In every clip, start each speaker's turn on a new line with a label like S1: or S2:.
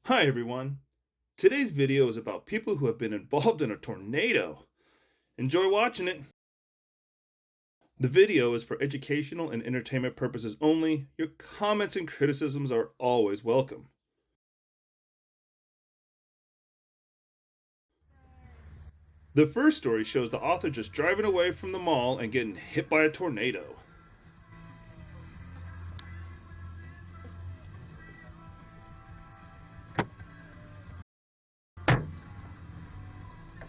S1: Hi everyone. Today's video is about people who have been involved in a tornado. Enjoy watching it. The video is for educational and entertainment purposes only. Your comments and criticisms are always welcome. The first story shows the author just driving away from the mall and getting hit by a tornado.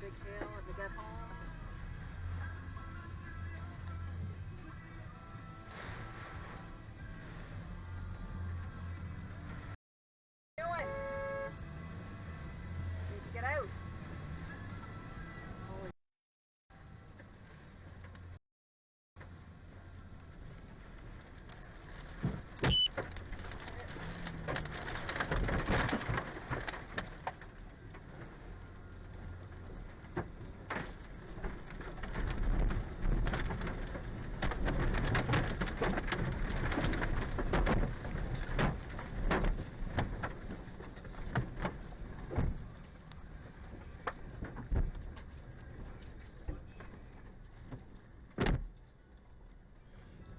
S2: Big hail as we get home. What are you doing? Need to get out. Holy.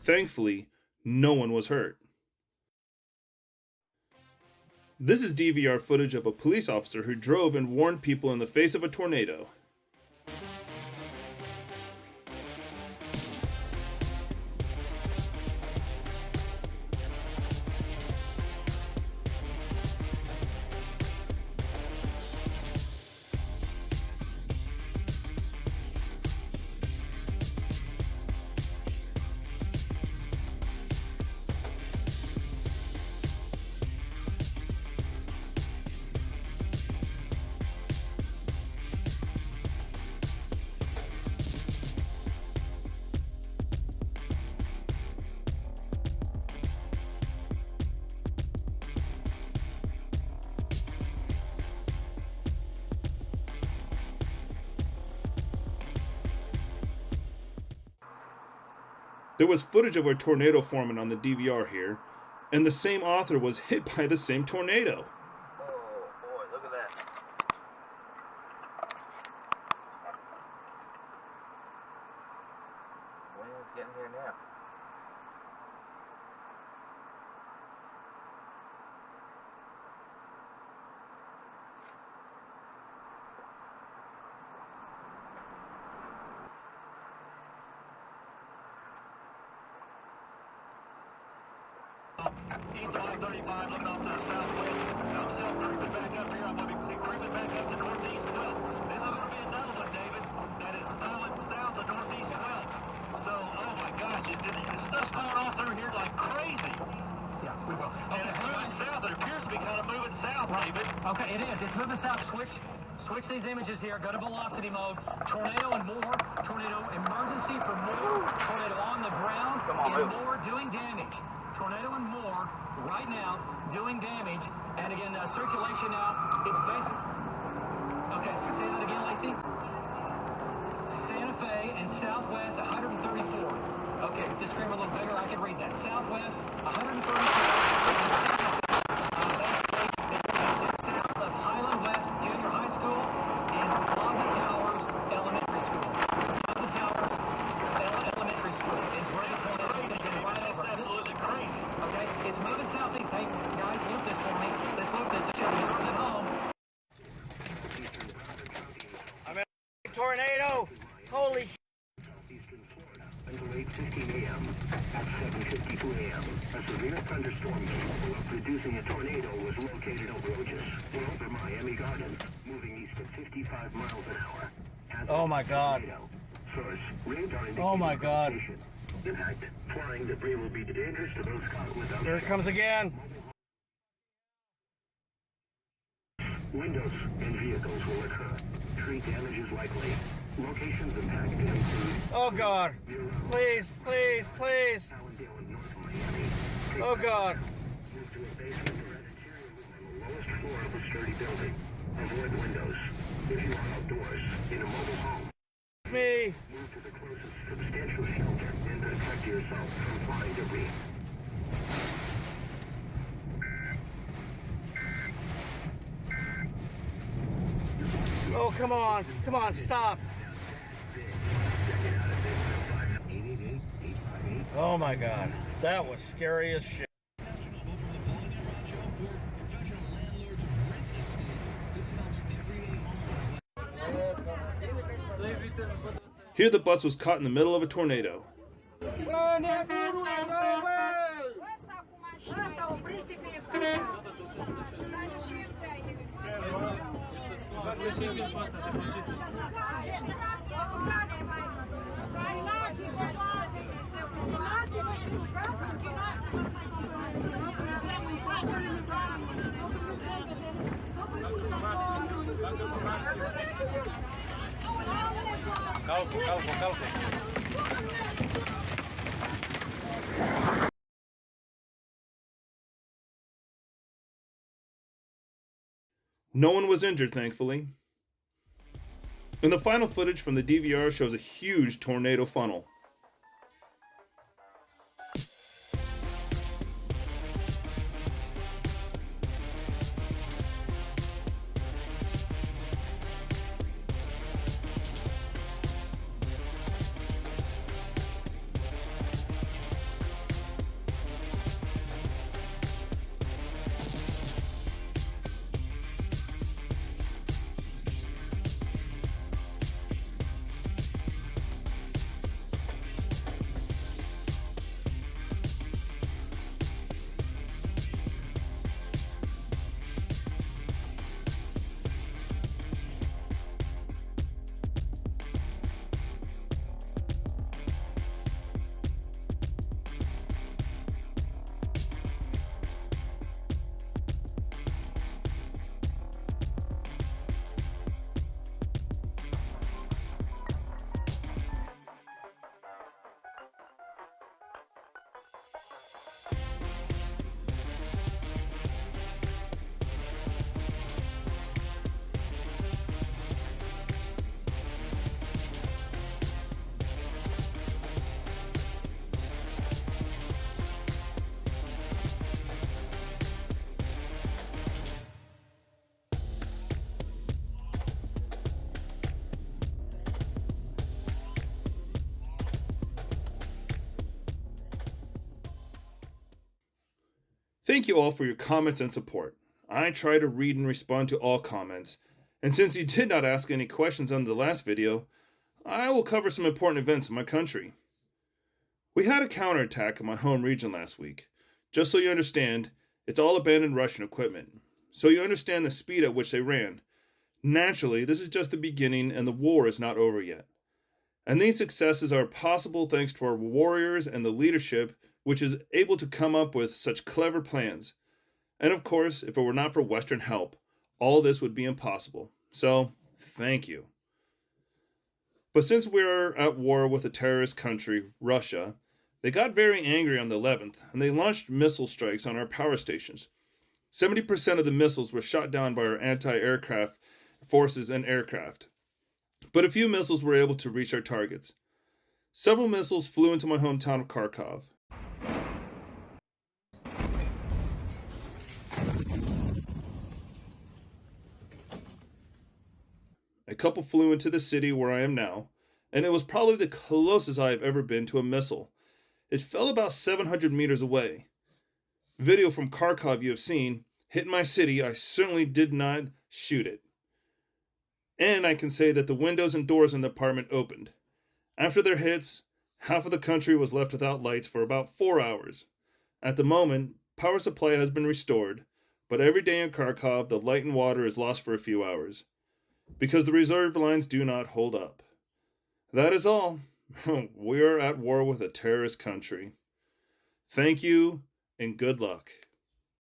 S1: Thankfully, no one was hurt. This is DVR footage of a police officer who drove and warned people in the face of a tornado. There was footage of a tornado forming on the DVR here, and the same author was hit by the same tornado.
S3: Oh boy, look at that. Wind's getting here now.
S4: East of I-35, looking off to the southwest. I'm still creeping back up here. I'm going to be creeping back up to northeast 12. This is going to be another one, David, that is falling south of northeast 12. So, oh my gosh, stuff's going off through here like crazy.
S5: Yeah, we will.
S4: And it's moving south. It appears to be kind of moving south, David.
S5: Okay, it is. It's moving south. Switch these images here. Go to velocity mode. Tornado and more. Tornado emergency for more. Tornado on the ground and more doing damage. Tornado and more right now doing damage. And again, circulation now. It's basic. Okay, so say that again, Lacey. Santa Fe and southwest 134. Okay, this screen a little bigger. I can read that. Southwest 134. Just south of Highland West Junior High School and Plaza Towers Elementary School. Plaza Towers Elementary School is where this tornado is taking right
S4: That's
S5: over.
S4: absolutely crazy.
S5: Okay, it's moving southeast. Hey, guys, look this for me. Let's look this. It should be yours at home.
S3: I'm in a tornado. Holy sh**.
S6: Southeastern Florida until 8:15 a.m. At 7:52 a.m., a severe thunderstorm capable of producing a tornado was located over Otis, over Miami Gardens, moving east at 55 miles an hour.
S3: Oh my God.
S6: Source, radar indicating
S3: Oh my God.
S6: location. In fact, flying debris will be dangerous to those caught without.
S3: Here it comes again.
S6: Windows and vehicles will occur. Tree damage is likely. Locations impacted include
S3: Oh God. Please, please, please.
S6: Allendale and North Miami.
S3: Oh God.
S6: Move to a basement or an interior room on the lowest floor of a sturdy building. Avoid windows. If you are outdoors, in a mobile home,
S3: Me.
S6: move to the closest substantial shelter and protect yourself from flying debris.
S3: come on, stop. Oh my God, that was scary as shit.
S1: Here the bus was caught in the middle of a tornado. No one was injured, thankfully. And the final footage from the DVR shows a huge tornado funnel. Thank you all for your comments and support. I try to read and respond to all comments, and since you did not ask any questions on the last video, I will cover some important events in my country. We had a counterattack in my home region last week. Just so you understand, it's all abandoned Russian equipment, so you understand the speed at which they ran. Naturally, this is just the beginning and the war is not over yet. And these successes are possible thanks to our warriors and the leadership which is able to come up with such clever plans. And of course, if it were not for Western help, all this would be impossible. So, thank you. But since we're at war with a terrorist country, Russia, they got very angry on the 11th, and they launched missile strikes on our power stations. 70% of the missiles were shot down by our anti-aircraft forces and aircraft. But a few missiles were able to reach our targets. Several missiles flew into my hometown of Kharkov. A couple flew into the city where I am now, and it was probably the closest I have ever been to a missile. It fell about 700 meters away. Video from Kharkov you have seen hit my city. I certainly did not shoot it. And I can say that the windows and doors in the apartment opened. After their hits, half of the country was left without lights for about 4 hours. At the moment, power supply has been restored, but every day in Kharkov, the light and water is lost for a few hours, because the reserve lines do not hold up. That is all. We are at war with a terrorist country. Thank you, and good luck.